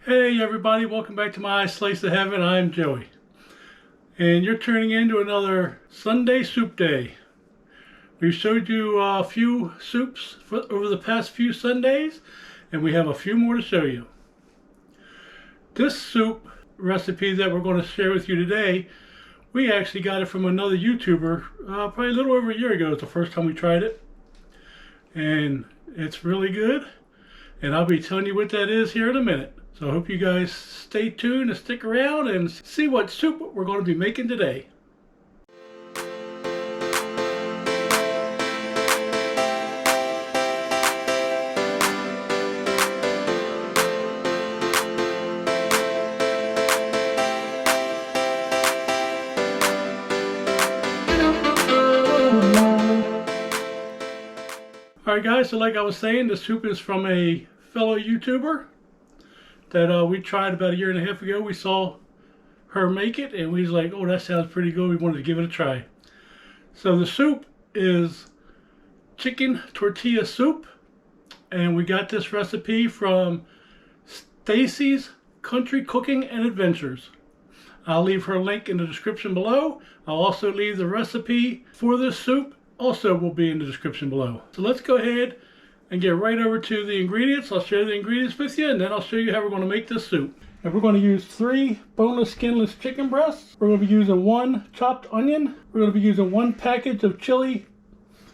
Hey everybody, welcome back to my Slice of Heaven. I'm Joey. And you're tuning in to another Sunday soup day. We showed you a few soups over the past few Sundays, and we have a few more to show you. This soup recipe that we're going to share with you today, we actually got it from another YouTuber probably a little over a year ago. It's the first time we tried it. And it's really good. And I'll be telling you what that is here in a minute. So I hope you guys stay tuned and stick around and see what soup we're going to be making today. Alright guys, so like I was saying, the soup is from a fellow YouTuber that we tried about a year and a half ago. We saw her make it and we was like, oh, that sounds pretty good. We wanted to give it a try. So the soup is chicken tortilla soup, and we got this recipe from Stacy's Country Cooking and Adventures. I'll leave her link in the description below. I'll also leave the recipe for this soup, also will be in the description below. So let's go ahead and get right over to the ingredients. I'll share the ingredients with you, and then I'll show you how we're going to make this soup. And we're going to use 3 boneless, skinless chicken breasts. We're going to be using 1 chopped onion. We're going to be using 1 package of chili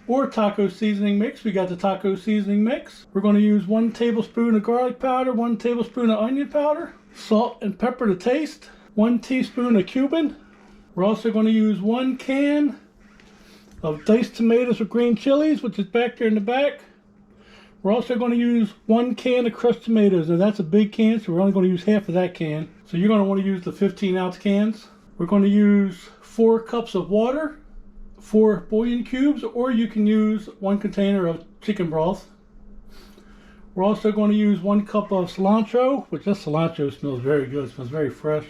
or taco seasoning mix. We got the taco seasoning mix. We're going to use 1 tablespoon of garlic powder, 1 tablespoon of onion powder, salt and pepper to taste, 1 teaspoon of cumin. We're also going to use 1 can of diced tomatoes with green chilies, which is back there in the back. We're also going to use 1 can of crushed tomatoes. Now that's a big can, so we're only going to use half of that can. So you're going to want to use the 15-ounce cans. We're going to use 4 cups of water, 4 bouillon cubes, or you can use 1 container of chicken broth. We're also going to use 1 cup of cilantro, which this cilantro smells very good. It smells very fresh.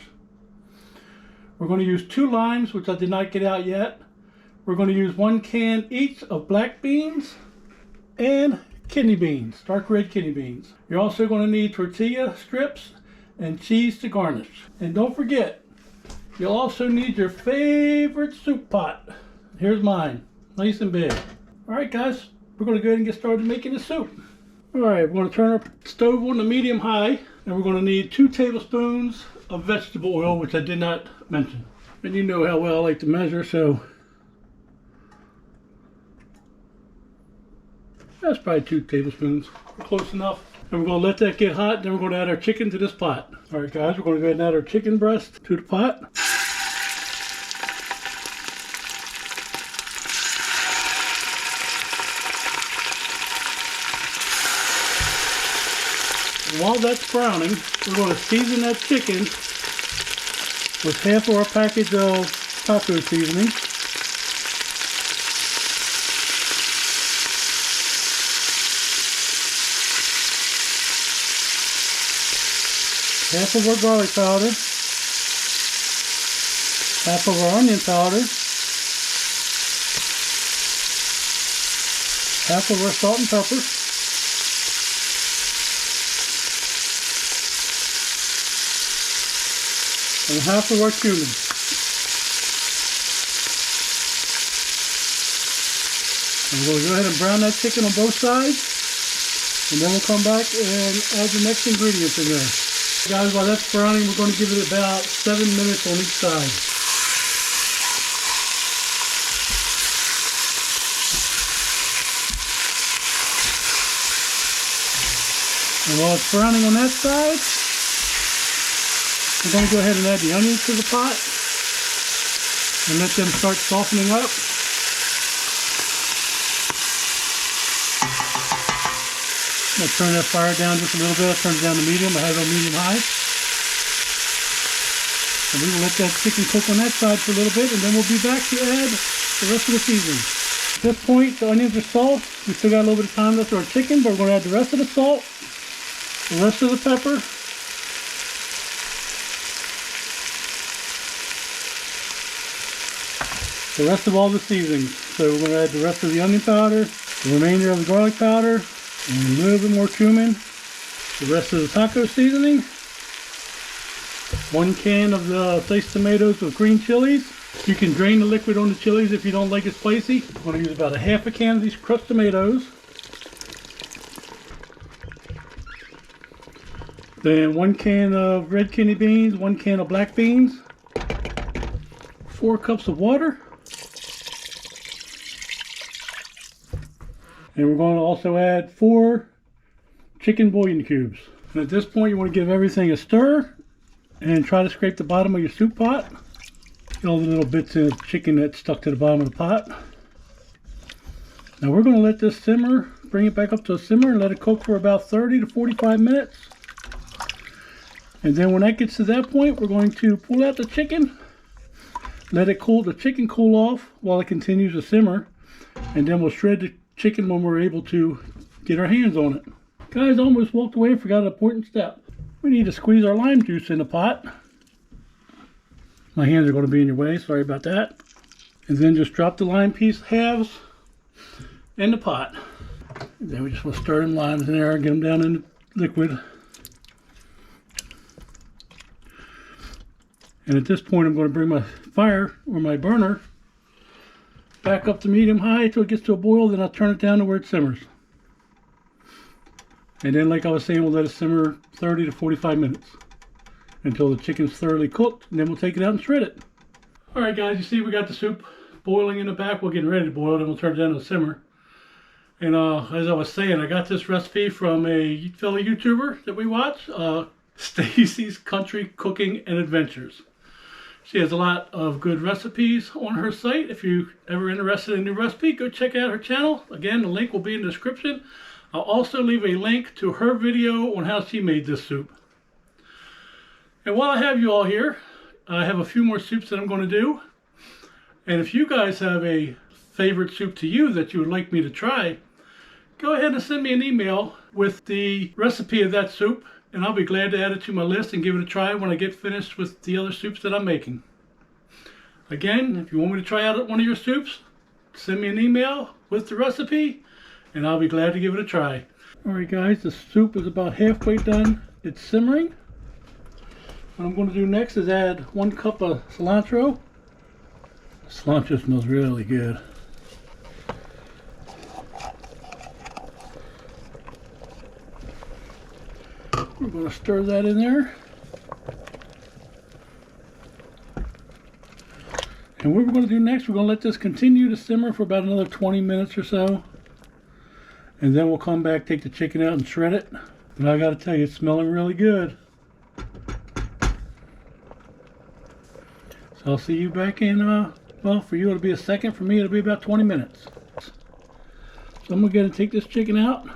We're going to use 2 limes, which I did not get out yet. We're going to use 1 can each of black beans and kidney beans, dark red kidney beans. You're also going to need tortilla strips and cheese to garnish. And don't forget, you'll also need your favorite soup pot. Here's mine, nice and big. Alright guys, we're going to go ahead and get started making the soup. Alright, we're going to turn our stove on to medium high, and we're going to need 2 tablespoons of vegetable oil, which I did not mention. And you know how well I like to measure, so that's probably 2 tablespoons. We're close enough. And we're going to let that get hot. Then we're going to add our chicken to this pot. All right, guys, we're going to go ahead and add our chicken breast to the pot. And while that's browning, we're going to season that chicken with half of our package of taco seasoning. Half of our garlic powder, half of our onion powder, half of our salt and pepper, and half of our cumin. And we'll go ahead and brown that chicken on both sides, and then we'll come back and add the next ingredients in there. Guys, while that's browning, we're going to give it about 7 minutes on each side. And while it's browning on that side, we're going to go ahead and add the onions to the pot and let them start softening up. I'm going to turn that fire down just a little bit. I'll turn it down to medium. I have it on medium-high. And we will let that chicken cook on that side for a little bit, and then we'll be back to add the rest of the seasoning. At this point, the onions are soft. We still got a little bit of time left for our chicken, but we're going to add the rest of the salt, the rest of the pepper, the rest of all the seasonings. So we're going to add the rest of the onion powder, the remainder of the garlic powder, and a little bit more cumin, the rest of the taco seasoning, 1 can of the diced tomatoes with green chilies. You can drain the liquid on the chilies if you don't like it spicy. I'm going to use about a half a can of these crushed tomatoes. Then 1 can of red kidney beans, 1 can of black beans, 4 cups of water. And we're going to also add 4 chicken bouillon cubes. And at this point you want to give everything a stir and try to scrape the bottom of your soup pot. Get all the little bits of chicken that's stuck to the bottom of the pot. Now we're going to let this simmer, bring it back up to a simmer and let it cook for about 30 to 45 minutes. And then when that gets to that point, we're going to pull out the chicken, let it cool, the chicken cool off while it continues to simmer, and then we'll shred the chicken when we're able to get our hands on it. Guys, I almost walked away and forgot an important step. We need to squeeze our lime juice in the pot. My hands are going to be in your way, sorry about that. And then just drop the lime piece halves in the pot. And then we just want to stir them limes in there and get them down in the liquid. And at this point I'm going to bring my fire or my burner back up to medium high until it gets to a boil, then I'll turn it down to where it simmers. And then, like I was saying, we'll let it simmer 30 to 45 minutes until the chicken's thoroughly cooked, and then we'll take it out and shred it. Alright guys, you see we got the soup boiling in the back. We're getting ready to boil, then we'll turn it down to a simmer. And as I was saying, I got this recipe from a fellow YouTuber that we watch, Stacy's Country Cooking and Adventures. She has a lot of good recipes on her site. If you're ever interested in a new recipe, go check out her channel. Again, the link will be in the description. I'll also leave a link to her video on how she made this soup. And while I have you all here, I have a few more soups that I'm going to do. And if you guys have a favorite soup to you that you would like me to try, go ahead and send me an email with the recipe of that soup, and I'll be glad to add it to my list and give it a try when I get finished with the other soups that I'm making. Again, if you want me to try out one of your soups, send me an email with the recipe, and I'll be glad to give it a try. Alright guys, the soup is about halfway done. It's simmering. What I'm going to do next is add 1 cup of cilantro. Cilantro smells really good. We're going to stir that in there. And what we're going to do next, we're going to let this continue to simmer for about another 20 minutes or so. And then we'll come back, take the chicken out and shred it. But I got to tell you, it's smelling really good. So I'll see you back in, well, for you it'll be a second. For me it'll be about 20 minutes. So I'm going to go and take this chicken out.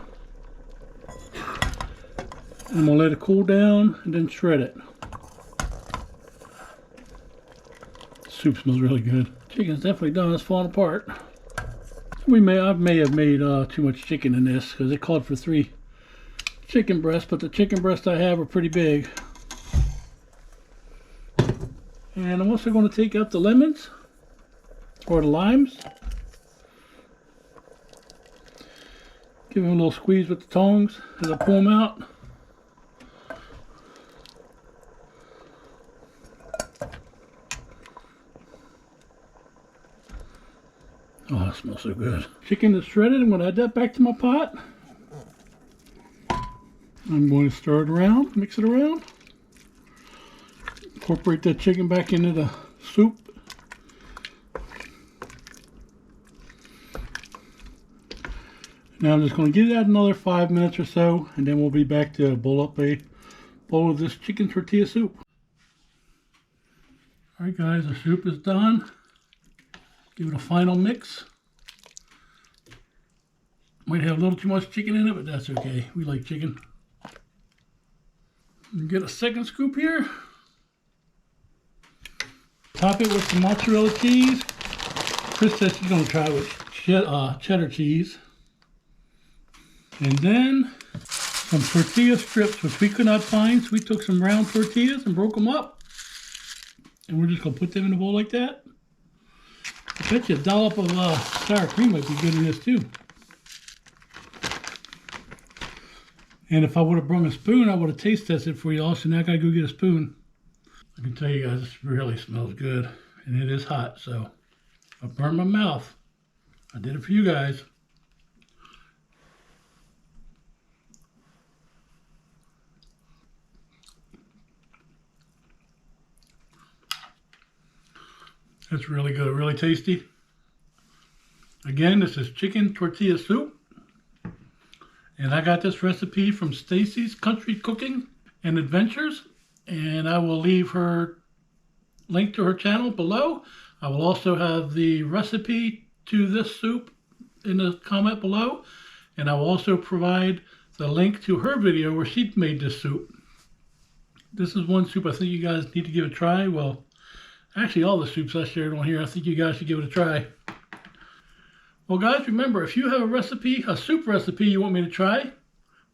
And I'm going to let it cool down and then shred it. Soup smells really good. Chicken's definitely done. It's falling apart. I may have made too much chicken in this because it called for 3 chicken breasts, but the chicken breasts I have are pretty big. And I'm also going to take out the lemons or the limes. Give them a little squeeze with the tongs as I pull them out. Oh, it smells so good. Chicken is shredded. I'm going to add that back to my pot. I'm going to stir it around, mix it around. Incorporate that chicken back into the soup. Now I'm just going to give that another 5 minutes or so, and then we'll be back to boil up a bowl of this chicken tortilla soup. Alright guys, the soup is done. Give it a final mix. Might have a little too much chicken in it, but that's okay. We like chicken. And get a second scoop here. Top it with some mozzarella cheese. Chris says she's going to try it with cheddar cheese. And then some tortilla strips, which we could not find. So we took some round tortillas and broke them up. And we're just going to put them in a bowl like that. I bet you a dollop of sour cream might be good in this too. And if I would have brought a spoon, I would have taste tested for you all. So now I got to go get a spoon. I can tell you guys, this really smells good, and it is hot, so I burned my mouth. I did it for you guys. It's really good, really tasty. Again, this is chicken tortilla soup. And I got this recipe from Stacy's Country Cooking and Adventures. And I will leave her link to her channel below. I will also have the recipe to this soup in the comment below. And I will also provide the link to her video where she made this soup. This is one soup I think you guys need to give a try. Well, actually all the soups I shared on here, I think you guys should give it a try. Well guys, remember, if you have a recipe, a soup recipe you want me to try,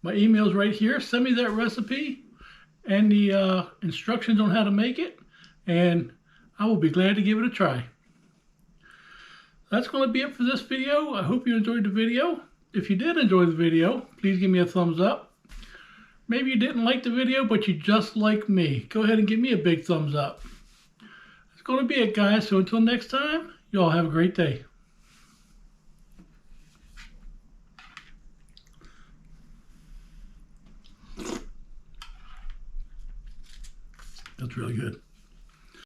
my email's right here. Send me that recipe and the instructions on how to make it, and I will be glad to give it a try. That's going to be it for this video. I hope you enjoyed the video. If you did enjoy the video, please give me a thumbs up. Maybe you didn't like the video, but you just like me. Go ahead and give me a big thumbs up. That's going to be it, guys. So until next time, you all have a great day. That's really good.